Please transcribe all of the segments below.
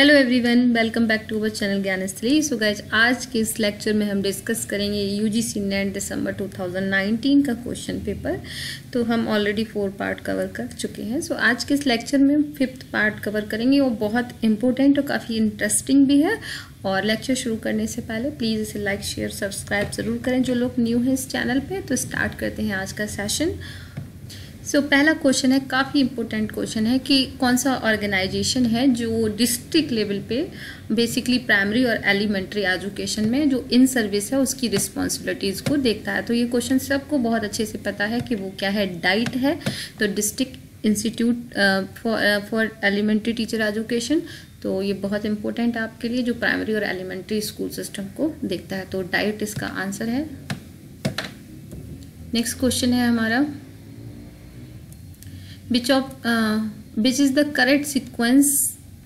Hello everyone, welcome back to our channel Gyansthali. So guys, आज के इस लेक्चर में हम डिस्कस करेंगे यूजीसी नेट दिसंबर 2019 का क्वेश्चन पेपर। तो हम ऑलरेडी 4 पार्ट कवर कर चुके हैं। सो आज के इस लेक्चर में 5th पार्ट कवर करेंगे। वो बहुत इंपॉर्टेंट और काफ़ी इंटरेस्टिंग भी है। और लेक्चर शुरू करने से पहले प्लीज़ इसे लाइक शेयर सब्सक्राइब ज़रूर करें जो लोग न्यू हैं इस चैनल पे। तो स्टार्ट करते हैं आज का सेशन। सो पहला क्वेश्चन है, काफ़ी इंपॉर्टेंट क्वेश्चन है कि कौन सा ऑर्गेनाइजेशन है जो डिस्ट्रिक्ट लेवल पे बेसिकली प्राइमरी और एलिमेंट्री एजुकेशन में जो इन सर्विस है उसकी रिस्पॉन्सिबिलिटीज़ को देखता है। तो ये क्वेश्चन सबको बहुत अच्छे से पता है कि वो क्या है, डाइट है। तो district institute for elementary teacher education, तो ये बहुत इंपॉर्टेंट है आपके लिए जो प्राइमरी और एलिमेंट्री स्कूल सिस्टम को देखता है। तो डाइट इसका आंसर है। नेक्स्ट क्वेश्चन है हमारा, which is the correct sequence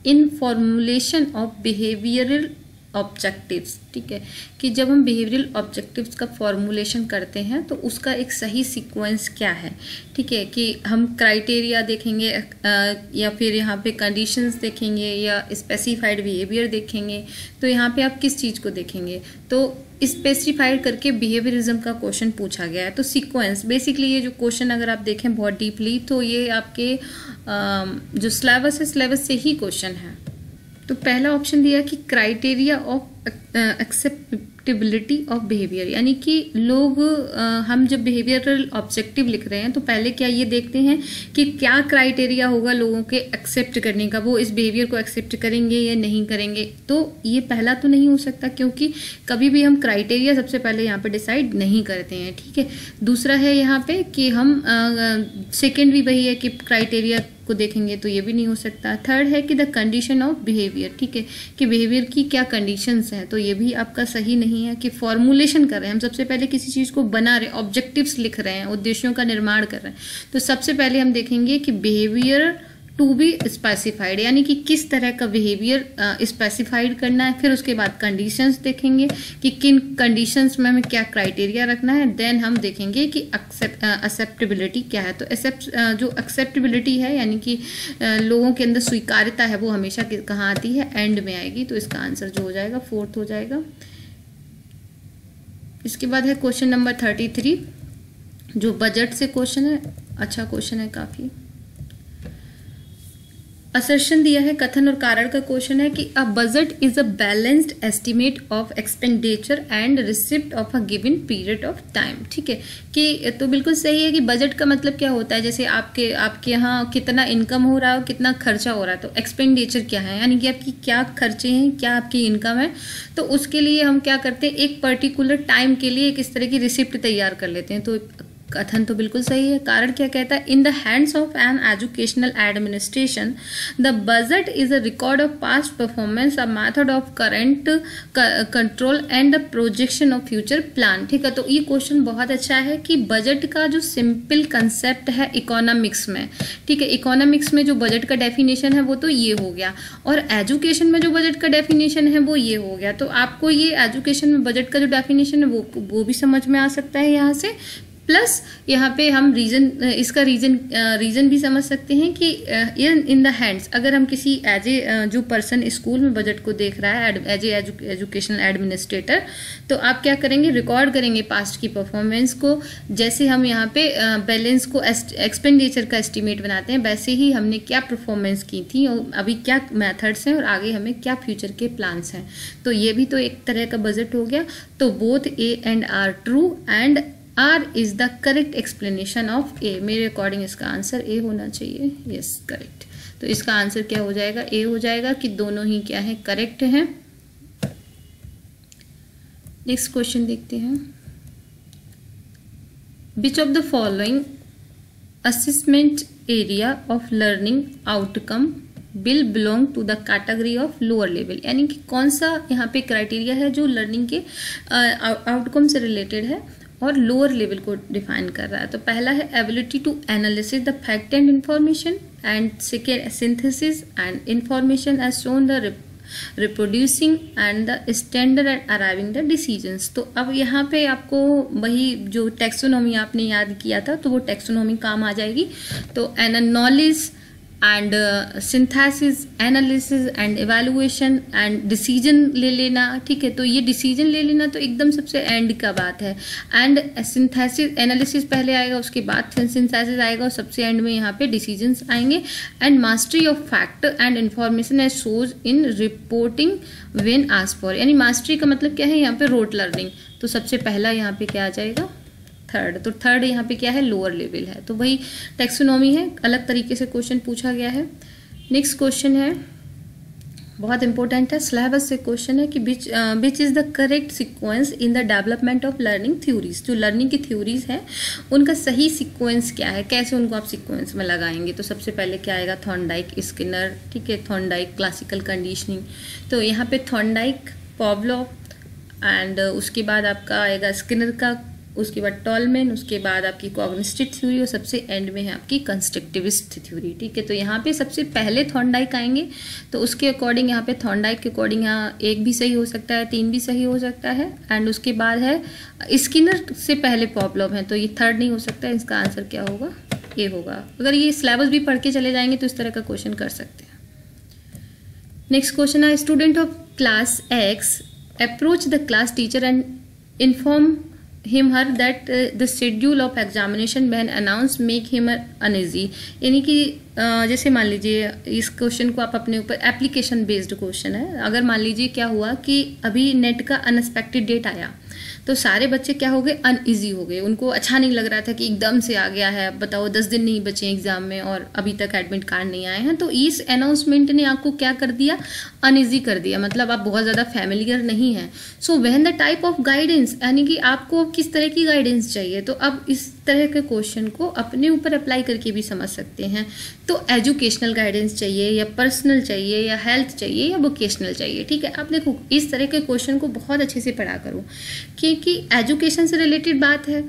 in formulation of behavioral objectives। ठीक है कि जब हम बिहेवियरल ऑब्जेक्टिव्स का फॉर्मुलेशन करते हैं तो उसका एक सही सीक्वेंस क्या है। ठीक है कि हम क्राइटेरिया देखेंगे या फिर यहाँ पे कंडीशंस देखेंगे या स्पेसिफाइड बिहेवियर देखेंगे। तो यहाँ पे आप किस चीज़ को देखेंगे, तो स्पेसिफाइड करके बिहेवियरिज्म का क्वेश्चन पूछा गया है। तो सीक्वेंस बेसिकली ये जो क्वेश्चन अगर आप देखें बहुत डीपली तो ये आपके जो सिलेबस है सिलेबस से ही क्वेश्चन है। तो पहला ऑप्शन दिया कि criteria of acceptability of behaviour, यानी कि लोग हम जब बिहेवियरल ऑब्जेक्टिव लिख रहे हैं तो पहले क्या ये देखते हैं कि क्या क्राइटेरिया होगा लोगों के एक्सेप्ट करने का, वो इस बिहेवियर को एक्सेप्ट करेंगे या नहीं करेंगे। तो ये पहला तो नहीं हो सकता क्योंकि कभी भी हम क्राइटेरिया सबसे पहले यहाँ पे डिसाइड नहीं करते हैं। ठीक है, दूसरा है यहाँ पे कि हम सेकेंड भी वही है कि क्राइटेरिया को देखेंगे, तो ये भी नहीं हो सकता। थर्ड है कि द कंडीशन ऑफ बिहेवियर, ठीक है कि बिहेवियर की क्या कंडीशंस हैं, तो ये भी आपका सही नहीं है। कि फॉर्मुलेशन कर रहे हैं हम, सबसे पहले किसी चीज़ को बना रहे हैं, ऑब्जेक्टिव्स लिख रहे हैं, उद्देश्यों का निर्माण कर रहे हैं, तो सबसे पहले हम देखेंगे कि बिहेवियर टू बी स्पेसिफाइड, यानी कि किस तरह का बिहेवियर स्पेसिफाइड करना है। फिर उसके बाद कंडीशंस देखेंगे कि किन कंडीशंस में हमें क्या क्राइटेरिया रखना है। देन हम देखेंगे कि एक्सेप्टेबिलिटी क्या है। तो जो एक्सेप्टेबिलिटी है यानी कि लोगों के अंदर स्वीकार्यता है वो हमेशा कहाँ आती है, एंड में आएगी। तो इसका आंसर जो हो जाएगा 4th हो जाएगा। इसके बाद है क्वेश्चन नंबर 33 जो बजट से क्वेश्चन है। अच्छा क्वेश्चन है काफ़ी। असर्शन दिया है, कथन और कारण का क्वेश्चन है कि a budget is a balanced estimate of expenditure and receipt of a given period of time. ठीक है कि तो बिल्कुल सही है कि बजट का मतलब क्या होता है, जैसे आपके यहाँ कितना इनकम हो रहा है और कितना खर्चा हो रहा है। तो एक्सपेंडिचर क्या है, यानी कि आपकी क्या खर्चे हैं, क्या आपकी इनकम है। तो उसके लिए हम क्या करते हैं, एक पर्टिकुलर टाइम के लिए किस तरह की रिसिप्ट तैयार कर लेते हैं। तो कथन तो बिल्कुल सही है। कारण क्या कहता है, in the hands of an educational administration the budget is a record of past performance, a method of current control and the projection of future plan. ठीक है, तो ये क्वेश्चन बहुत अच्छा है कि बजट का जो सिंपल कंसेप्ट है इकोनॉमिक्स में, ठीक है इकोनॉमिक्स में जो बजट का डेफिनेशन है वो तो ये हो गया, और एजुकेशन में जो बजट का डेफिनेशन है वो ये हो गया। तो आपको ये एजुकेशन में बजट का जो डेफिनेशन है वो भी समझ में आ सकता है यहाँ से। प्लस यहाँ पे हम इसका रीजन भी समझ सकते हैं कि इन द हैंड्स, अगर हम किसी जो पर्सन स्कूल में बजट को देख रहा है एज ए एजुकेशनल एडमिनिस्ट्रेटर, तो आप क्या करेंगे, रिकॉर्ड करेंगे पास्ट की परफॉर्मेंस को। जैसे हम यहाँ पे बैलेंस को एक्सपेंडिचर का एस्टिमेट बनाते हैं, वैसे ही हमने क्या परफॉर्मेंस की थी और अभी क्या मेथड्स हैं और आगे हमें क्या फ्यूचर के प्लान्स हैं। तो ये भी तो एक तरह का बजट हो गया। तो both A and R true and R is the correct explanation of A. मेरे अकॉर्डिंग इसका आंसर ए होना चाहिए। Yes correct. तो इसका आंसर क्या हो जाएगा, ए हो जाएगा कि दोनों ही क्या है, करेक्ट हैं। नेक्स्ट क्वेश्चन देखते हैं, which of the following assessment area of learning outcome will belong to the category of lower level, यानी कि कौन सा यहाँ पे क्राइटेरिया है जो लर्निंग के आउटकम से रिलेटेड है और लोअर लेवल को डिफाइन कर रहा है। तो पहला है ability to analysis the fact and information, and second synthesis and information as shown the reproducing and the standard and arriving the decisions. तो अब यहाँ पे आपको वही जो टेक्सोनॉमी आपने याद किया था तो वो टेक्सोनॉमी काम आ जाएगी। तो knowledge and synthesis, analysis and evaluation and decision ले लेना, ठीक है। तो ये डिसीजन ले लेना तो एकदम सबसे एंड का बात है। एंड सिंथेसिस, एनालिसिस पहले आएगा, उसके बाद सिंथेसिस आएगा और सबसे एंड में यहाँ पे डिसीजंस आएंगे। And mastery of fact and information as shows in reporting when asked for, यानी मास्टरी का मतलब क्या है यहाँ पे, रोट लर्निंग। तो सबसे पहला यहाँ पे क्या आ जाएगा, थर्ड। तो थर्ड यहाँ पे क्या है, लोअर लेवल है। तो वही टेक्सोनॉमी है, अलग तरीके से क्वेश्चन पूछा गया है। नेक्स्ट क्वेश्चन है, बहुत इंपॉर्टेंट है, सिलेबस से क्वेश्चन है कि which is the correct sequence in the development of learning theories. जो लर्निंग की थ्योरीज है उनका सही सीक्वेंस क्या है, कैसे उनको आप सीक्वेंस में लगाएंगे। तो सबसे पहले क्या आएगा, थॉर्नडाइक, स्किनर, ठीक है। थॉर्नडाइक क्लासिकल कंडीशनिंग, तो यहाँ पे थॉर्नडाइक, पॉवलोव एंड उसके बाद आपका आएगा स्किनर का, उसके बाद टॉलमैन, उसके बाद आपकी कॉग्निटिव थ्योरी और सबसे एंड में है आपकी कंस्ट्रक्टिविस्ट थ्योरी, ठीक है। तो यहाँ पे सबसे पहले थॉर्नडाइक आएंगे, तो उसके अकॉर्डिंग यहाँ पे थॉर्नडाइक के अकॉर्डिंग यहाँ 1 भी सही हो सकता है, 3 भी सही हो सकता है। एंड उसके बाद है स्किनर से पहले पॉवलोव है, तो ये थर्ड नहीं हो सकता है। इसका आंसर क्या होगा, ए होगा। अगर ये सिलेबस भी पढ़ के चले जाएंगे तो इस तरह का क्वेश्चन कर सकते हैं। नेक्स्ट क्वेश्चन है, student of class x approach the class teacher and inform him her that the schedule of examination when announced make him uneasy। यानी कि जैसे मान लीजिए इस क्वेश्चन को आप अपने ऊपर, एप्लीकेशन बेस्ड क्वेश्चन है। अगर मान लीजिए क्या हुआ कि अभी नेट का अनएक्सपेक्टेड डेट आया, तो सारे बच्चे क्या हो गए, अनईजी हो गए, उनको अच्छा नहीं लग रहा था कि एकदम से आ गया है। बताओ 10 दिन नहीं बचे एग्जाम में और अभी तक एडमिट कार्ड नहीं आए हैं। तो इस अनाउंसमेंट ने आपको क्या कर दिया, अनईजी कर दिया, मतलब आप बहुत ज़्यादा फैमिलियर नहीं हैं। So when the type of guidance, यानी कि आपको किस तरह की गाइडेंस चाहिए। तो अब इस तरह के क्वेश्चन को अपने ऊपर अप्लाई करके भी समझ सकते हैं। तो एजुकेशनल गाइडेंस चाहिए या पर्सनल चाहिए या हेल्थ चाहिए या वोकेशनल चाहिए, ठीक है। आप देखो इस तरह के क्वेश्चन को बहुत अच्छे से पढ़ा करो, क्योंकि एजुकेशन से रिलेटेड बात है।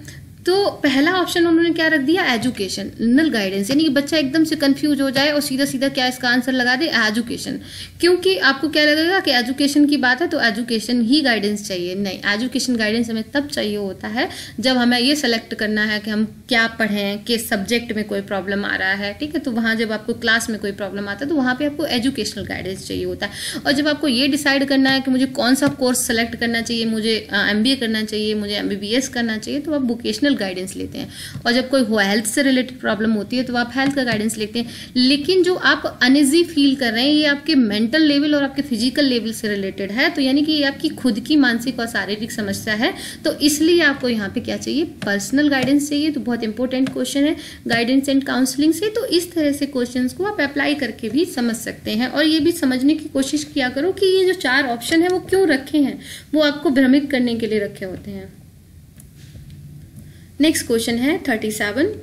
तो पहला ऑप्शन उन्होंने क्या रख दिया, एजुकेशनल गाइडेंस, यानी कि बच्चा एकदम से कंफ्यूज हो जाए और सीधा सीधा क्या इसका आंसर लगा दे, एजुकेशन। क्योंकि आपको क्या लगेगा कि एजुकेशन की बात है तो एजुकेशन ही गाइडेंस चाहिए। नहीं, एजुकेशन गाइडेंस हमें तब चाहिए होता है जब हमें ये सेलेक्ट करना है कि हम क्या पढ़ें, किस सब्जेक्ट में कोई प्रॉब्लम आ रहा है, ठीक है। तो वहाँ जब आपको क्लास में कोई प्रॉब्लम आता है तो वहाँ पर आपको एजुकेशनल गाइडेंस चाहिए होता है। और जब आपको ये डिसाइड करना है कि मुझे कौन सा कोर्स सेलेक्ट करना चाहिए, मुझे MBA करना चाहिए, मुझे MBBS करना चाहिए, तो आप वोकेशनल गाइडेंस लेते हैं। और जब कोई हेल्थ से रिलेटेड प्रॉब्लम होती है तो आप हेल्थ का गाइडेंस लेते हैं। लेकिन जो आप अनईजी फील कर रहे हैं ये आपके मेंटल लेवल और आपके फिजिकल लेवल से रिलेटेड है, तो यानी कि ये आपकी खुद की मानसिक और शारीरिक समस्या है। तो इसलिए आपको यहाँ पे क्या चाहिए, पर्सनल गाइडेंस चाहिए। तो बहुत इंपॉर्टेंट क्वेश्चन है गाइडेंस एंड काउंसलिंग से। तो इस तरह से क्वेश्चंस को आप अप्लाई करके भी समझ सकते हैं। और ये भी समझने की कोशिश किया करो कि ये जो 4 ऑप्शन है वो क्यों रखे हैं, वो आपको भ्रमित करने के लिए रखे होते हैं। नेक्स्ट क्वेश्चन है 37,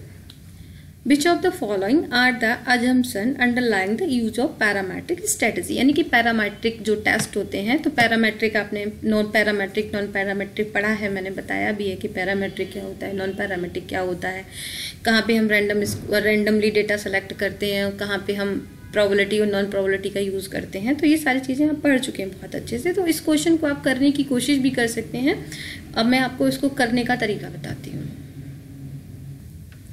which of the following are the assumption underlying the use of parametric strategy. यानी कि पैरामेट्रिक जो टेस्ट होते हैं, तो पैरामेट्रिक आपने नॉन पैरामेट्रिक पढ़ा है, मैंने बताया भी है कि पैरामेट्रिक क्या होता है, नॉन पैरामेट्रिक क्या होता है, कहाँ पे हम रैंडमली डेटा सेलेक्ट करते हैं, कहाँ पे हम प्रोबेबिलिटी और नॉन प्रोबेबिलिटी का यूज़ करते हैं। तो ये सारी चीज़ें आप पढ़ चुके हैं बहुत अच्छे से। तो इस क्वेश्चन को आप करने की कोशिश भी कर सकते हैं। अब मैं आपको इसको करने का तरीका बताती हूँ।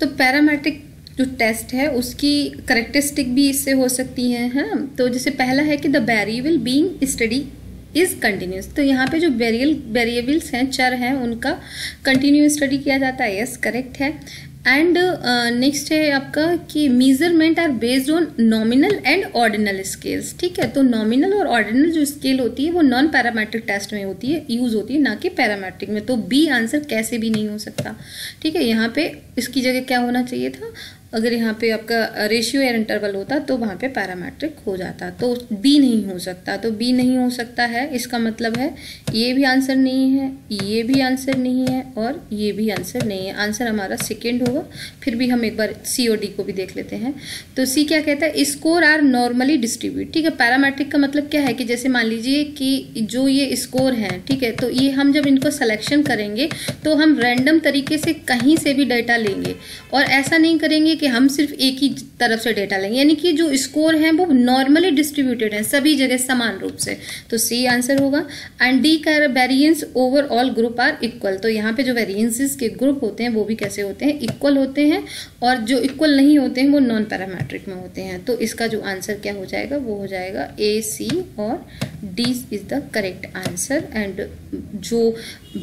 तो पैरामेट्रिक जो टेस्ट है उसकी करेक्टरिस्टिक भी इससे हो सकती हैं, है ना। तो जैसे पहला है कि the variable being study is continuous. तो यहाँ पे जो वेरिएबल्स हैं, चर हैं, उनका कंटिन्यूस स्टडी किया जाता है, यस करेक्ट है। एंड नेक्स्ट है आपका कि measurement are based on nominal and ordinal scales, ठीक है। तो नॉमिनल और ऑर्डिनल जो स्केल होती है वो नॉन पैरामेट्रिक टेस्ट में होती है, यूज होती है, ना कि पैरामेट्रिक में। तो बी आंसर कैसे भी नहीं हो सकता, ठीक है। यहाँ पे इसकी जगह क्या होना चाहिए था, अगर यहाँ पे आपका रेशियो या इंटरवल होता तो वहाँ पे पैरामेट्रिक हो जाता। तो बी नहीं हो सकता, तो बी नहीं हो सकता है। इसका मतलब है ये भी आंसर नहीं है, ये भी आंसर नहीं है और ये भी आंसर नहीं है। आंसर हमारा सेकेंड होगा। फिर भी हम एक बार सी और डी को भी देख लेते हैं। तो सी क्या कहता है, स्कोर आर नॉर्मली डिस्ट्रीब्यूट, ठीक है। पैरामेट्रिक का मतलब क्या है कि जैसे मान लीजिए कि जो ये स्कोर हैं, ठीक है, तो ये हम जब इनको सिलेक्शन करेंगे तो हम रैंडम तरीके से कहीं से भी डाटा लेंगे और ऐसा नहीं करेंगे कि हम सिर्फ एक ही तरफ से डेटा लेंगे, यानी कि जो स्कोर है वो नॉर्मली डिस्ट्रीब्यूटेड है सभी जगह समान रूप से, तो सी आंसर होगा। एंड डी का variance over all group are equal, तो यहाँ पे जो वेरिएंसेस के ग्रुप होते हैं वो भी कैसे होते हैं, इक्वल होते हैं, और जो इक्वल नहीं होते हैं वो नॉन पैरामेट्रिक में होते हैं। तो इसका जो आंसर क्या हो जाएगा, वो हो जाएगा ए, सी और D is the correct answer. And जो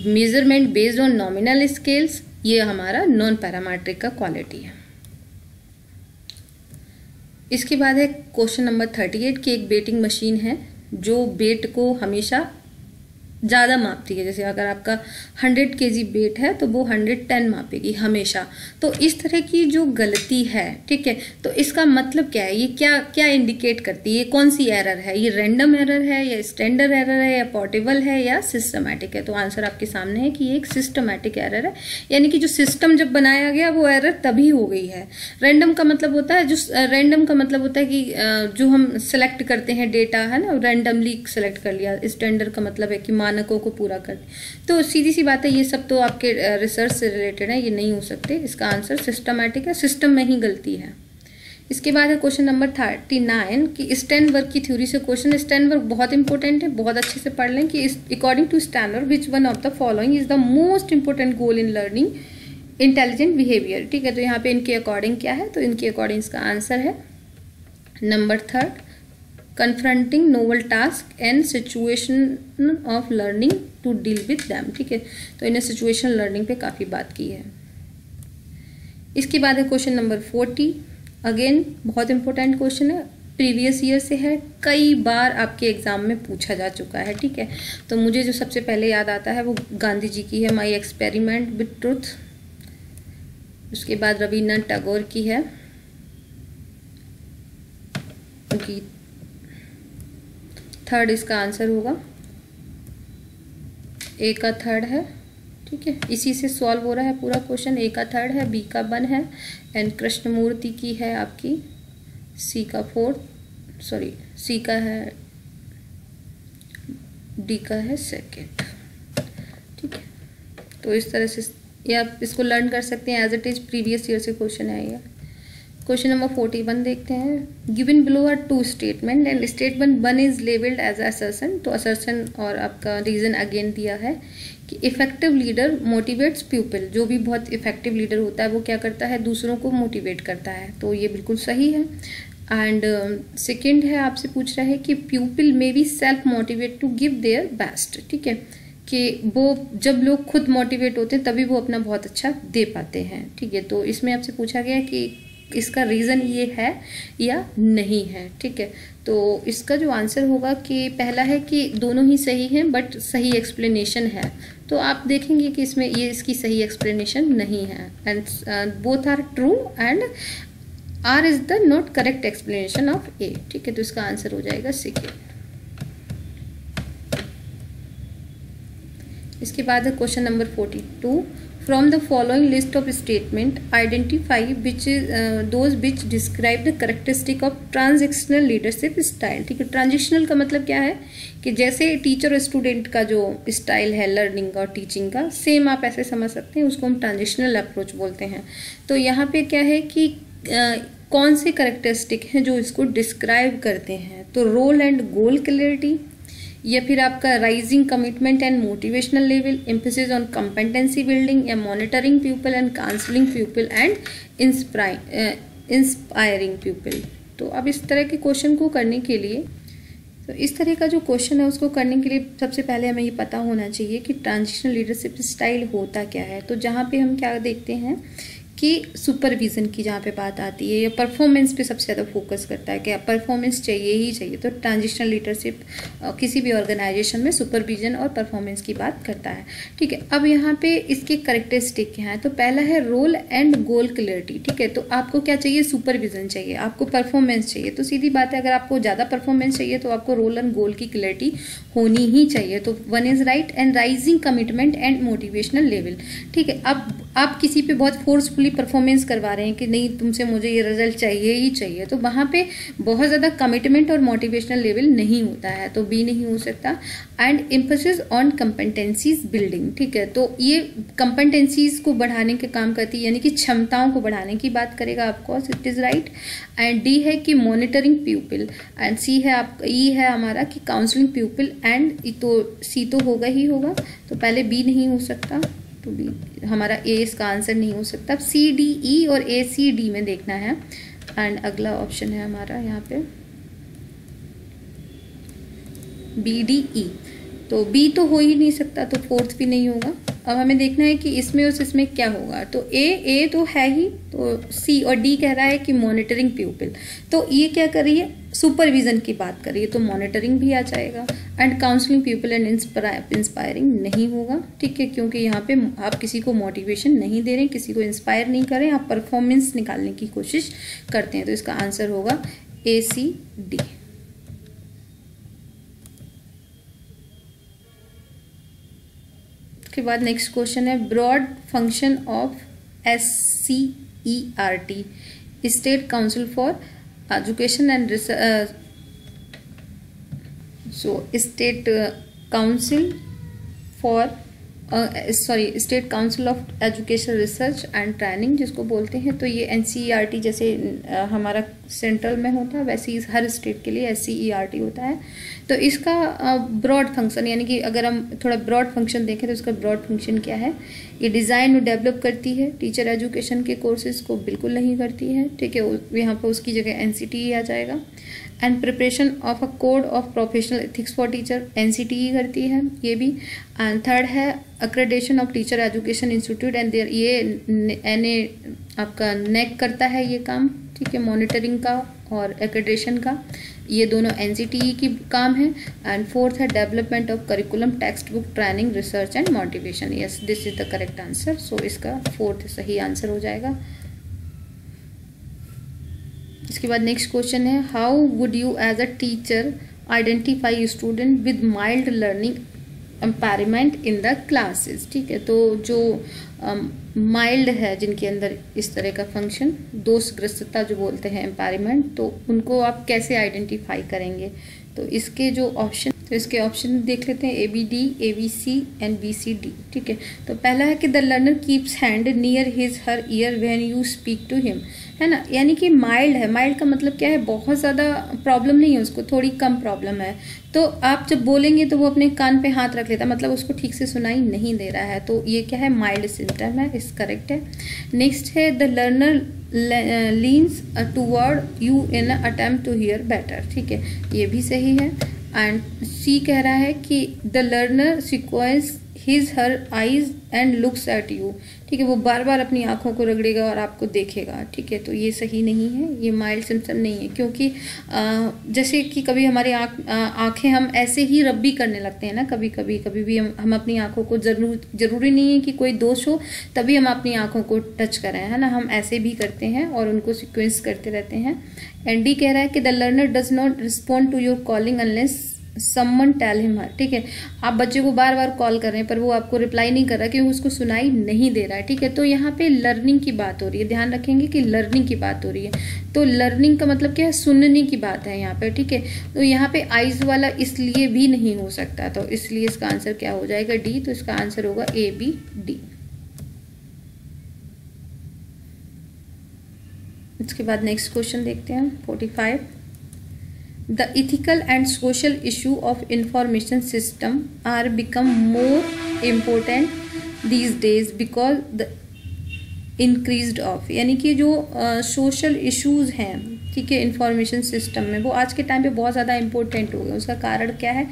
measurement based on nominal scales, ये हमारा नॉन पैरामेट्रिक का क्वालिटी है। इसके बाद है क्वेश्चन नंबर 38 की एक बेटिंग मशीन है जो बेट को हमेशा ज़्यादा मापती है। जैसे अगर आपका 100 kg वेट है तो वो 110 मापेगी हमेशा। तो इस तरह की जो गलती है, ठीक है, तो इसका मतलब क्या है, ये क्या क्या इंडिकेट करती है, ये कौन सी एरर है, ये रैंडम एरर है या स्टैंडर्ड एरर है या पोर्टेबल है या सिस्टमैटिक है। तो आंसर आपके सामने है कि ये एक सिस्टमैटिक एरर है, यानी कि जो सिस्टम जब बनाया गया वो एरर तभी हो गई है। रैंडम का मतलब होता है रैंडम का मतलब होता है कि जो हम सेलेक्ट करते हैं डेटा है ना, रैंडमली सेलेक्ट कर लिया। स्टैंडर्ड का मतलब है कि मानकों को पूरा कर। तो सीधी सी बात है, ये सब तो आपके रिसर्च से रिलेटेड है, ये नहीं हो सकते। इसका आंसर सिस्टमैटिक है, सिस्टम में ही गलती है। इसके बाद है क्वेश्चन नंबर 39 कि स्टैनबर्ग की थ्योरी से क्वेश्चन। स्टैनबर्ग बहुत इंपॉर्टेंट है, बहुत अच्छे से पढ़ लें कि according to Sternberg which one of the following is the most important goal in learning intelligent behaviour. ठीक है, तो यहाँ पे इनके अकॉर्डिंग क्या है, तो इनके अकॉर्डिंग इसका आंसर है number 3 confronting novel task and situation of learning to deal with them. ठीक है, तो इन्हें सिचुएशन लर्निंग पे काफ़ी बात की है। इसके बाद है क्वेश्चन नंबर 40। अगेन बहुत इंपॉर्टेंट क्वेश्चन है, प्रीवियस ईयर से है, कई बार आपके एग्जाम में पूछा जा चुका है। ठीक है, तो मुझे जो सबसे पहले याद आता है वो गांधी जी की है, माई एक्सपेरिमेंट विद ट्रुथ। उसके बाद रविन्द्रनाथ टैगोर की है, उनकी थर्ड इसका आंसर होगा, ए का थर्ड है। ठीक है, इसी से सॉल्व हो रहा है पूरा क्वेश्चन। ए का थर्ड है, बी का 1 है, एंड कृष्णमूर्ति की है आपकी सी का 4, सॉरी सी का है, डी का है 2nd। ठीक है, तो इस तरह से ये आप इसको लर्न कर सकते हैं, as it is previous year से क्वेश्चन है ये। क्वेश्चन नंबर 41 देखते हैं। Given below are 2 statement and statement 1 is labelled as assertion. तो असर्शन और आपका रीजन अगेन दिया है कि इफेक्टिव लीडर मोटिवेट्स पीपल। जो भी बहुत इफेक्टिव लीडर होता है वो क्या करता है, दूसरों को मोटिवेट करता है, तो ये बिल्कुल सही है। एंड सेकेंड है, आपसे पूछ रहा है कि people may be self motivate to give their best. ठीक है, कि वो जब लोग खुद मोटिवेट होते हैं तभी वो अपना बहुत अच्छा दे पाते हैं। ठीक है, तो इसमें आपसे पूछा गया कि इसका रीज़न ये है या नहीं है। ठीक है, तो इसका जो आंसर होगा कि पहला है कि दोनों ही सही हैं बट सही एक्सप्लेनेशन है। तो आप देखेंगे कि इसमें ये इसकी सही एक्सप्लेनेशन नहीं है। And both are true and R is the not correct explanation of A. ठीक है, तो इसका आंसर हो जाएगा 2nd। इसके बाद है question number 42। From the following list of statement, identify which is those which describe the characteristic of transactional leadership style। ठीक है, ट्रांजिशनल का मतलब क्या है कि जैसे टीचर और स्टूडेंट का जो स्टाइल है लर्निंग और टीचिंग का, सेम आप ऐसे समझ सकते हैं, उसको हम ट्रांजिशनल अप्रोच बोलते हैं। तो यहाँ पे क्या है कि कौन से कैरेक्टरिस्टिक हैं जो इसको डिस्क्राइब करते हैं, तो रोल एंड गोल क्लियरिटी, या फिर आपका rising commitment and motivational level, emphasis on competency building, या monitoring people and counselling people and inspiring people. तो अब इस तरह के क्वेश्चन को करने के लिए, तो इस तरह का जो क्वेश्चन है उसको करने के लिए सबसे पहले हमें ये पता होना चाहिए कि ट्रांजिशनल लीडरशिप स्टाइल होता क्या है। तो जहाँ पे हम क्या देखते हैं कि सुपरविज़न की जहाँ पे बात आती है या परफॉर्मेंस पे सबसे ज़्यादा फोकस करता है कि परफॉर्मेंस चाहिए ही चाहिए। तो ट्रांजिशनल लीडरशिप किसी भी ऑर्गेनाइजेशन में सुपरविजन और परफॉर्मेंस की बात करता है। ठीक है, अब यहाँ पे इसके कैरेक्टरिस्टिक क्या है, तो पहला है रोल एंड गोल क्लियरिटी। ठीक है, तो आपको क्या चाहिए, सुपरविजन चाहिए, आपको परफॉर्मेंस चाहिए। तो सीधी बात है, अगर आपको ज़्यादा परफॉर्मेंस चाहिए तो आपको रोल एंड गोल की क्लियरिटी होनी ही चाहिए। तो 1 is right. And rising commitment and motivational level. ठीक है, अब आप किसी पे बहुत फोर्सफुली परफॉर्मेंस करवा रहे हैं कि नहीं तुमसे मुझे ये रिजल्ट चाहिए ही चाहिए, तो वहाँ पे बहुत ज़्यादा कमिटमेंट और मोटिवेशनल लेवल नहीं होता है, तो बी नहीं हो सकता। एंड एम्फेसिस ऑन कंपेटेंसीज बिल्डिंग, ठीक है, तो ये कंपेटेंसीज को बढ़ाने के काम करती है, यानी कि क्षमताओं को बढ़ाने की बात करेगा, of course it is right. And D है कि मॉनिटरिंग प्यूपिल, एंड सी है आपका ई है हमारा कि काउंसलिंग प्यूपिल, एंड तो सी तो होगा ही होगा, तो पहले बी नहीं हो सकता, तो बी हमारा ए इसका आंसर नहीं हो सकता। सी डी ई और ए सी डी में देखना है। एंड अगला ऑप्शन है हमारा यहाँ पे बी डी ई, तो बी तो हो ही नहीं सकता, तो फोर्थ भी नहीं होगा। अब हमें देखना है कि इसमें और इसमें क्या होगा, तो ए तो है ही, तो सी और डी कह रहा है कि मॉनिटरिंग प्यूपिल, तो ये क्या कर रही है, सुपरविजन की बात कर रही है, तो मॉनिटरिंग भी आ जाएगा। एंड काउंसलिंग प्यूपिल एंड इंस्पायरिंग नहीं होगा, ठीक है, क्योंकि यहाँ पे आप किसी को मोटिवेशन नहीं दे रहे हैं, किसी को इंस्पायर नहीं कर रहे हैं, आप परफॉर्मेंस निकालने की कोशिश करते हैं, तो इसका आंसर होगा ए सी डी। के बाद नेक्स्ट क्वेश्चन है broad function of SCERT, state council for education and research, state council for state council of education research and training जिसको बोलते हैं, तो ये NCERT जैसे हमारा सेंट्रल में होता है वैसे ही हर स्टेट के लिए SCERT होता है। तो इसका ब्रॉड फंक्शन, यानी कि अगर हम थोड़ा ब्रॉड फंक्शन देखें तो इसका ब्रॉड फंक्शन क्या है, ये डिज़ाइन और डेवलप करती है, टीचर एजुकेशन के कोर्सेज को बिल्कुल नहीं करती है, ठीक है, यहाँ पर उसकी जगह NCTE आ जाएगा। And preparation of a code of professional ethics for teacher, NCTE करती है ये भी। एंड थर्ड है accreditation of teacher education institute and there, ये NA आपका NAAC करता है ये काम, ठीक है, मॉनिटरिंग का और एक्रेडिटेशन का, ये दोनों NCTE की काम है। एंड फोर्थ है development of curriculum, text book, training, research and motivation. Yes, this is the correct answer, so इसका फोर्थ सही आंसर हो जाएगा। इसके बाद नेक्स्ट क्वेश्चन है how would you as a teacher identify student with mild learning empowerment in the classes, ठीक है, तो जो माइल्ड है जिनके अंदर इस तरह का फंक्शन, दोषग्रस्तता जो बोलते हैं एम्पावरमेंट, तो उनको आप कैसे आइडेंटिफाई करेंगे, तो इसके जो ऑप्शन, तो इसके ऑप्शन देख लेते हैं ABD, ABC एंड BCD, ठीक है। तो पहला है कि the learner keeps hand near his her ear when you speak to him, है ना, यानी कि माइल्ड है, माइल्ड का मतलब क्या है, बहुत ज़्यादा प्रॉब्लम नहीं है उसको, थोड़ी कम प्रॉब्लम है, तो आप जब बोलेंगे तो वो अपने कान पे हाथ रख लेता है, मतलब उसको ठीक से सुनाई नहीं दे रहा है, तो ये क्या है, माइल्ड सिम्टम है, इस करेक्ट है। नेक्स्ट है the learner leans toward you in attempt to hear better, ठीक है, ये भी सही है। एंड सी कह रहा है कि the learner sequence his her eyes and looks at you, ठीक है, वो बार बार अपनी आंखों को रगड़ेगा और आपको देखेगा, ठीक है, तो ये सही नहीं है, ये माइल्ड सिम्पटम नहीं है, क्योंकि जैसे कि कभी हमारी आंखें हम ऐसे ही रब भी करने लगते हैं ना, कभी भी हम अपनी आंखों को जरूरी नहीं है कि कोई दोष हो तभी हम अपनी आंखों को टच करें, है ना, हम ऐसे भी करते हैं और उनको सिक्वेंस करते रहते हैं। एंड डी कह रहा है कि the learner does not respond to your calling unless someone tell him her, ठीक है, आप बच्चे को बार बार कॉल कर रहे हैं पर वो आपको रिप्लाई नहीं कर रहा क्योंकि उसको सुनाई नहीं दे रहा है, ठीक है, तो यहाँ पे लर्निंग की बात हो रही है, ध्यान रखेंगे कि लर्निंग की बात हो रही है, तो लर्निंग का मतलब क्या है, सुनने की बात है यहाँ पे, ठीक है, तो यहाँ पे आइज वाला इसलिए भी नहीं हो सकता, तो इसलिए इसका आंसर क्या हो जाएगा, डी, तो इसका आंसर होगा ABD। इसके बाद नेक्स्ट क्वेश्चन देखते हैं 45। The ethical and social issue of information system are become more important these days because the increased of, यानी कि जो सोशल इश्यूज हैं, ठीक है, इंफॉर्मेशन सिस्टम में, वो आज के टाइम पे बहुत ज़्यादा इंपॉर्टेंट हो गए। उसका कारण क्या है,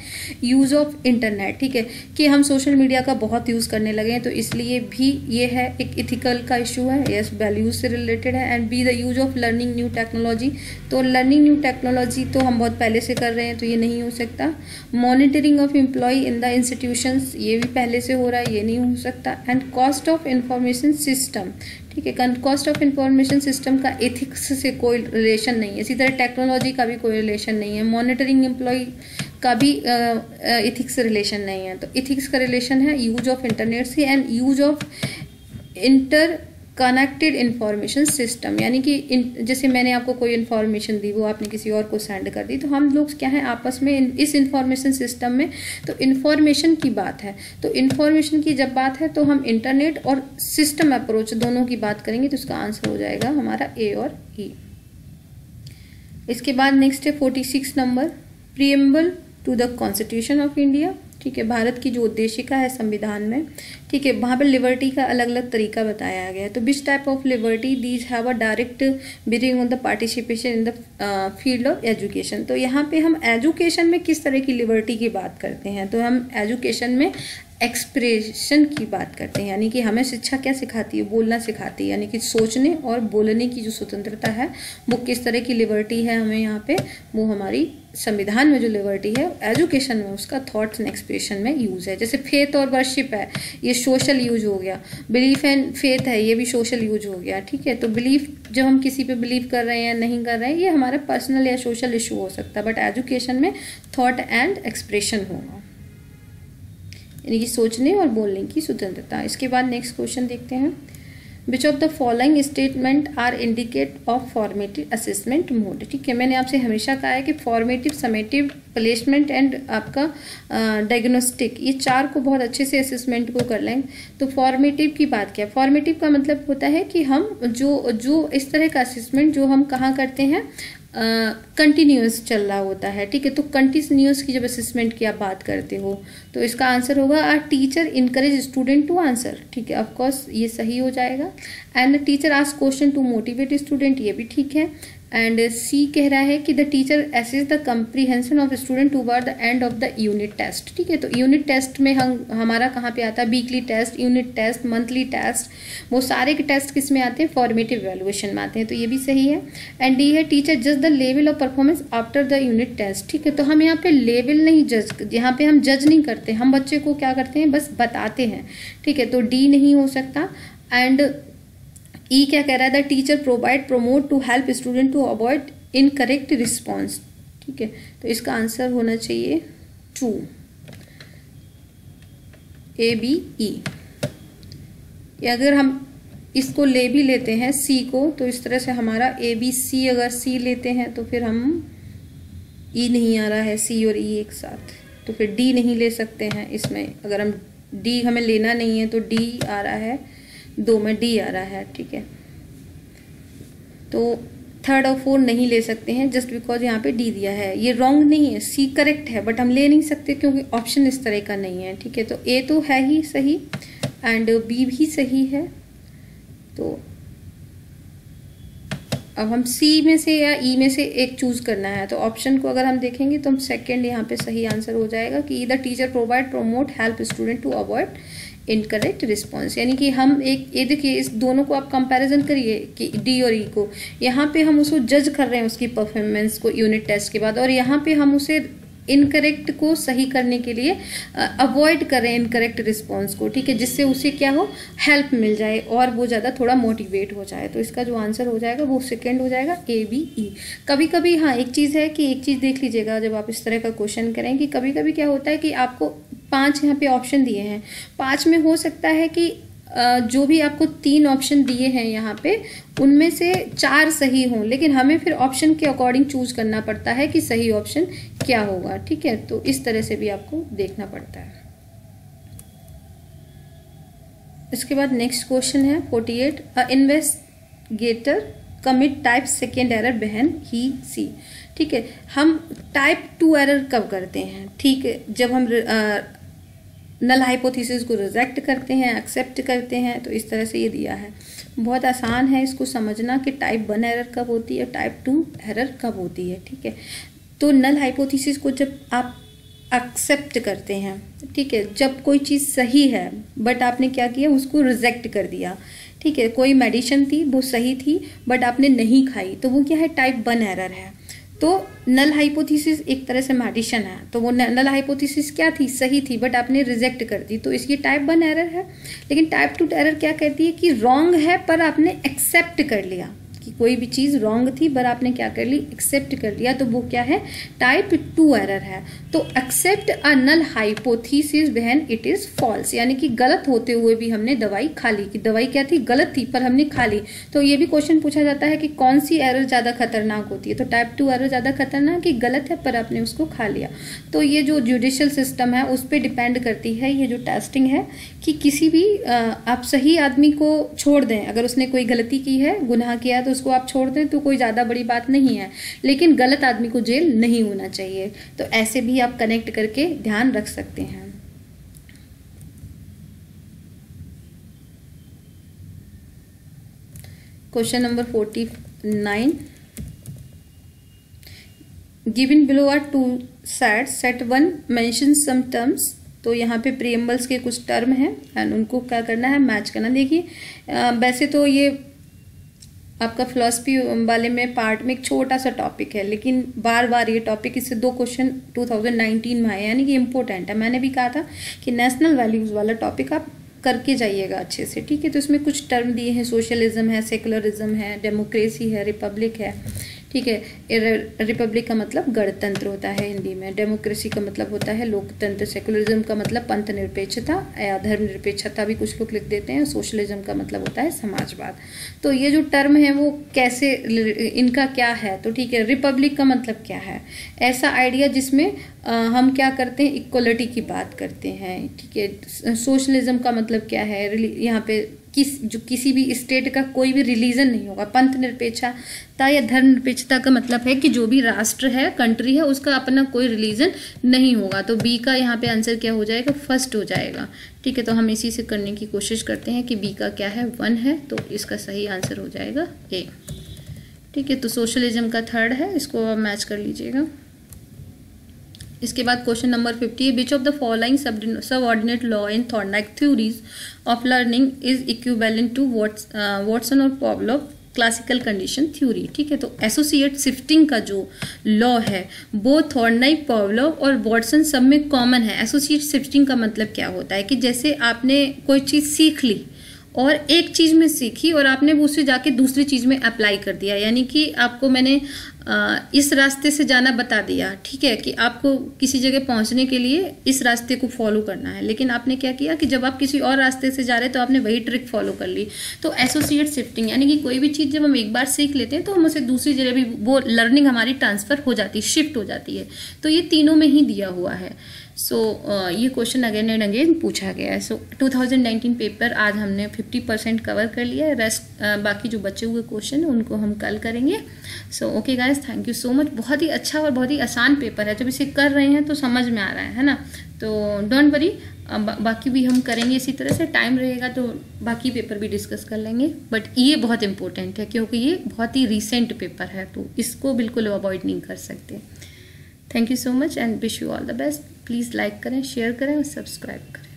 यूज़ ऑफ इंटरनेट, ठीक है, कि हम सोशल मीडिया का बहुत यूज़ करने लगे हैं, तो इसलिए भी ये है एक इथिकल का इशू है, यस, वैल्यूज से रिलेटेड है। And be the use of learning new technology, तो लर्निंग न्यू टेक्नोलॉजी तो हम बहुत पहले से कर रहे हैं, तो ये नहीं हो सकता। Monitoring of employ in the institutions, ये भी पहले से हो रहा है, ये नहीं हो सकता। And cost of information system, ठीक है, कॉस्ट ऑफ इंफॉर्मेशन सिस्टम का एथिक्स से कोई रिलेशन नहीं है, इसी तरह टेक्नोलॉजी का भी कोई रिलेशन नहीं है, मॉनिटरिंग एम्प्लॉय का भी एथिक्स से रिलेशन नहीं है, तो एथिक्स का रिलेशन है यूज ऑफ इंटरनेट से and use of inter connected information system, यानी कि जैसे मैंने आपको कोई इन्फॉर्मेशन दी, वो आपने किसी और को सेंड कर दी, तो हम लोग क्या है आपस में इस इन्फॉर्मेशन सिस्टम में, तो इन्फॉर्मेशन की बात है, तो इन्फॉर्मेशन की जब बात है तो हम इंटरनेट और सिस्टम अप्रोच दोनों की बात करेंगे, तो इसका आंसर हो जाएगा हमारा ए और ई। इसके बाद नेक्स्ट है 46 number, preamble to the constitution of India. ठीक है, भारत की जो उद्देशिका है संविधान में, ठीक है, वहाँ पर लिबर्टी का अलग अलग तरीका बताया गया है। तो which type of liberty these have a direct bearing on the participation in the field of education. तो यहाँ पे हम एजुकेशन में किस तरह की लिबर्टी की बात करते हैं, तो हम एजुकेशन में एक्सप्रेशन की बात करते हैं, यानी कि हमें शिक्षा क्या सिखाती है, बोलना सिखाती है, यानी कि सोचने और बोलने की जो स्वतंत्रता है वो किस तरह की लिबर्टी है हमें यहाँ पे, वो हमारी संविधान में जो लिबर्टी है एजुकेशन में उसका थॉट्स एंड एक्सप्रेशन में यूज है। जैसे फेथ और वर्शिप है, ये सोशल यूज हो गया, बिलीफ एंड फेथ है, ये भी सोशल यूज हो गया। ठीक है, तो बिलीफ जब हम किसी पे बिलीव कर रहे हैं या नहीं कर रहे हैं, ये हमारा पर्सनल या सोशल इशू हो सकता है, बट एजुकेशन में थॉट एंड एक्सप्रेशन होगा, यानी कि सोचने और बोलने की स्वतंत्रता। इसके बाद नेक्स्ट क्वेश्चन देखते हैं, which of the following statement are indicate of formative assessment mode. ठीक है, मैंने आपसे हमेशा कहा है कि फॉर्मेटिव, समेटिव, प्लेसमेंट एंड आपका डायग्नोस्टिक, ये चार को बहुत अच्छे से असेसमेंट को कर लेंगे। तो फॉर्मेटिव की बात क्या है, फॉर्मेटिव का मतलब होता है कि हम जो इस तरह का असेसमेंट जो हम कहाँ करते हैं, कंटिन्यूस चल रहा होता है। ठीक है, तो कंटिन्यूस की जब असेसमेंट की आप बात करते हो तो इसका आंसर होगा are teacher encourage student to answer. ठीक है, ऑफकोर्स ये सही हो जाएगा। And teacher ask question to motivate student, ये भी ठीक है। एंड सी कह रहा है कि the teacher assess the comprehension of student toward the end of the unit test. ठीक है, तो यूनिट टेस्ट में हमारा कहाँ पे आता है, weekly test, unit test, monthly test, वो सारे के टेस्ट किस में आते हैं, फॉर्मेटिव इवैल्यूएशन में आते हैं, तो ये भी सही है। एंड डी है टीचर जज the level of performance after the unit test. ठीक है, तो हम यहाँ पे लेवल नहीं जज, यहाँ पे हम जज नहीं करते, हम बच्चे को क्या करते हैं, बस बताते हैं। ठीक है, तो डी नहीं हो सकता। एंड ई क्या कह रहा है, the teacher provide promote to help student to avoid incorrect response. ठीक है, तो इसका आंसर होना चाहिए 2, ए बी ई। अगर हम इसको ले भी लेते हैं सी को, तो इस तरह से हमारा ए बी सी, अगर सी लेते हैं तो फिर हम ई नहीं आ रहा है, सी और ई एक साथ, तो फिर डी नहीं ले सकते हैं इसमें। अगर हम डी हमें लेना नहीं है तो डी आ रहा है, 2 में डी आ रहा है। ठीक है, तो 3rd और 4 नहीं ले सकते हैं जस्ट बिकॉज यहाँ पे डी दिया है। ये रॉन्ग नहीं है, सी करेक्ट है, बट हम ले नहीं सकते क्योंकि ऑप्शन इस तरह का नहीं है। ठीक है, तो ए तो है ही सही एंड बी भी सही है। तो अब हम सी में से या ई में से एक चूज करना है, तो ऑप्शन को अगर हम देखेंगे तो हम सेकंड यहाँ पे सही आंसर हो जाएगा कि either teacher provide promote help student to avoid incorrect response. यानी कि हम ये देखिए, इस दोनों को आप कंपैरिजन करिए कि डी और ई को, यहाँ पे हम उसको जज कर रहे हैं उसकी परफॉर्मेंस को यूनिट टेस्ट के बाद, और यहाँ पे हम उसे इनकरेक्ट को सही करने के लिए अवॉइड कर रहे हैं इनकरेक्ट रिस्पॉन्स को। ठीक है, जिससे उसे क्या हो, हेल्प मिल जाए और वो ज़्यादा थोड़ा मोटिवेट हो जाए। तो इसका जो आंसर हो जाएगा वो सेकंड हो जाएगा, ए बी ई। कभी कभी हाँ एक चीज़ है कि एक चीज़ देख लीजिएगा जब आप इस तरह का क्वेश्चन करें कि कभी कभी क्या होता है कि आपको 5 यहाँ पे ऑप्शन दिए हैं, 5 में हो सकता है कि जो भी आपको 3 ऑप्शन दिए हैं यहाँ पे उनमें से 4 सही हों, लेकिन हमें फिर ऑप्शन के अकॉर्डिंग चूज करना पड़ता है कि सही ऑप्शन क्या होगा। ठीक है, तो इस तरह से भी आपको देखना पड़ता है। इसके बाद नेक्स्ट क्वेश्चन है 48, a investigator commit type second error when he see. ठीक है, हम टाइप 2 एरर कब करते हैं, ठीक है, जब हम नल हाइपोथेसिस को रिजेक्ट करते हैं, एक्सेप्ट करते हैं। तो इस तरह से ये दिया है, बहुत आसान है इसको समझना कि टाइप 1 एरर कब होती है, टाइप 2 एरर कब होती है। ठीक है, तो नल हाइपोथेसिस को जब आप एक्सेप्ट करते हैं, ठीक है, जब कोई चीज़ सही है बट आपने क्या किया, उसको रिजेक्ट कर दिया। ठीक है, कोई मेडिसिन थी वो सही थी बट आपने नहीं खाई, तो वो क्या है, टाइप 1 एरर है। तो नल हाइपोथेसिस एक तरह से मेडिसिन है, तो वो नल हाइपोथेसिस क्या थी, सही थी बट आपने रिजेक्ट कर दी, तो इसकी टाइप 1 एरर है। लेकिन टाइप 2 एरर क्या कहती है कि रॉन्ग है पर आपने एक्सेप्ट कर लिया कि कोई भी चीज रॉन्ग थी पर आपने क्या कर ली, एक्सेप्ट कर लिया, तो वो क्या है, टाइप 2 एरर है। तो accept a null hypothesis when it is false, यानी कि गलत होते हुए भी हमने दवाई खा ली, कि दवाई क्या थी, गलत थी पर हमने खा ली। तो ये भी क्वेश्चन पूछा जाता है कि कौन सी एरर ज्यादा खतरनाक होती है, तो टाइप 2 एरर ज्यादा खतरनाक, कि गलत है पर आपने उसको खा लिया। तो ये जो जुडिशियल सिस्टम है उस पर डिपेंड करती है ये जो टेस्टिंग है, कि किसी भी आप सही आदमी को छोड़ दें, अगर उसने कोई गलती की है, गुनाह किया है, तो उसको आप छोड़ दें तो कोई ज्यादा बड़ी बात नहीं है, लेकिन गलत आदमी को जेल नहीं होना चाहिए। तो ऐसे भी आप कनेक्ट करके ध्यान रख सकते हैं। Question number 49, given below are 2 sets, set 1 mention some terms. तो यहाँ पे प्रीएम्बल्स के कुछ टर्म हैं एंड उनको क्या करना है, मैच करना। देखिए वैसे तो ये आपका फिलॉसफी वाले में पार्ट में एक छोटा सा टॉपिक है, लेकिन बार बार ये टॉपिक, इससे 2 क्वेश्चन 2019 में आए, यानी कि इम्पोर्टेंट है। मैंने भी कहा था कि नेशनल वैल्यूज वाला टॉपिक आप करके जाइएगा अच्छे से, ठीक है। तो इसमें कुछ टर्म दिए हैं, सोशलिज्म है, सेकुलरिज्म है, डेमोक्रेसी है, रिपब्लिक है, ठीक है। रिपब्लिक का मतलब गणतंत्र होता है हिंदी में, डेमोक्रेसी का मतलब होता है लोकतंत्र, सेकुलरिज्म का मतलब पंथ निरपेक्षता या धर्म निरपेक्षता भी कुछ लोग लिख देते हैं, सोशलिज्म का मतलब होता है समाजवाद। तो ये जो टर्म है वो कैसे, इनका क्या है, तो ठीक है। रिपब्लिक का मतलब क्या है, ऐसा आइडिया जिसमें हम क्या करते हैं, इक्वलिटी की बात करते हैं, ठीक है। सोशलिज्म का मतलब क्या है, यहाँ पे किसी भी स्टेट का कोई भी रिलीजन नहीं होगा। पंथ निरपेक्षता या धर्म निरपेक्षता का मतलब है कि जो भी राष्ट्र है, कंट्री है, उसका अपना कोई रिलीजन नहीं होगा। तो बी का यहाँ पे आंसर क्या हो जाएगा, फर्स्ट हो जाएगा, ठीक है। तो हम इसी से करने की कोशिश करते हैं कि बी का क्या है, 1 है, तो इसका सही आंसर हो जाएगा ए, ठीक है। तो सोशलिज्म का 3rd है, इसको आप मैच कर लीजिएगा। इसके बाद question number 50, which of the following subordinate law in Thorndike theories of learning is equivalent to Watson और पॉवलोव क्लासिकल कंडीशन थ्योरी, ठीक है। तो एसोसिएट शिफ्टिंग का जो लॉ है वो थॉर्नडाइक, पॉवलोव और वॉटसन सब में कॉमन है। एसोसिएट शिफ्टिंग का मतलब क्या होता है कि जैसे आपने कोई चीज सीख ली और एक चीज में सीखी और आपने वो उससे जाके दूसरी चीज में अप्लाई कर दिया, यानी कि आपको मैंने इस रास्ते से जाना बता दिया, ठीक है, कि आपको किसी जगह पहुंचने के लिए इस रास्ते को फॉलो करना है, लेकिन आपने क्या किया कि जब आप किसी और रास्ते से जा रहे तो आपने वही ट्रिक फॉलो कर ली। तो एसोसिएट शिफ्टिंग, यानी कि कोई भी चीज़ जब हम एक बार सीख लेते हैं तो हम उसे दूसरी जगह भी, वो लर्निंग हमारी ट्रांसफर हो जाती है, शिफ्ट हो जाती है। तो ये तीनों में ही दिया हुआ है। सो ये क्वेश्चन अगेन एंड अगेन पूछा गया है। सो 2019 पेपर आज हमने 50% कवर कर लिया है, रेस्ट बाकी जो बचे हुए क्वेश्चन उनको हम कल करेंगे। So okay guys, thank you so much. बहुत ही अच्छा और बहुत ही आसान पेपर है, जब इसे कर रहे हैं तो समझ में आ रहा है ना। तो डोंट वरी, बाकी भी हम करेंगे इसी तरह से, टाइम रहेगा तो बाकी पेपर भी डिस्कस कर लेंगे। बट ये बहुत इंपॉर्टेंट है क्योंकि ये बहुत ही रिसेंट पेपर है, तो इसको बिल्कुल अवॉइड नहीं कर सकते। Thank you so much and wish you all the best. Please like करें, शेयर करें और सब्सक्राइब करें।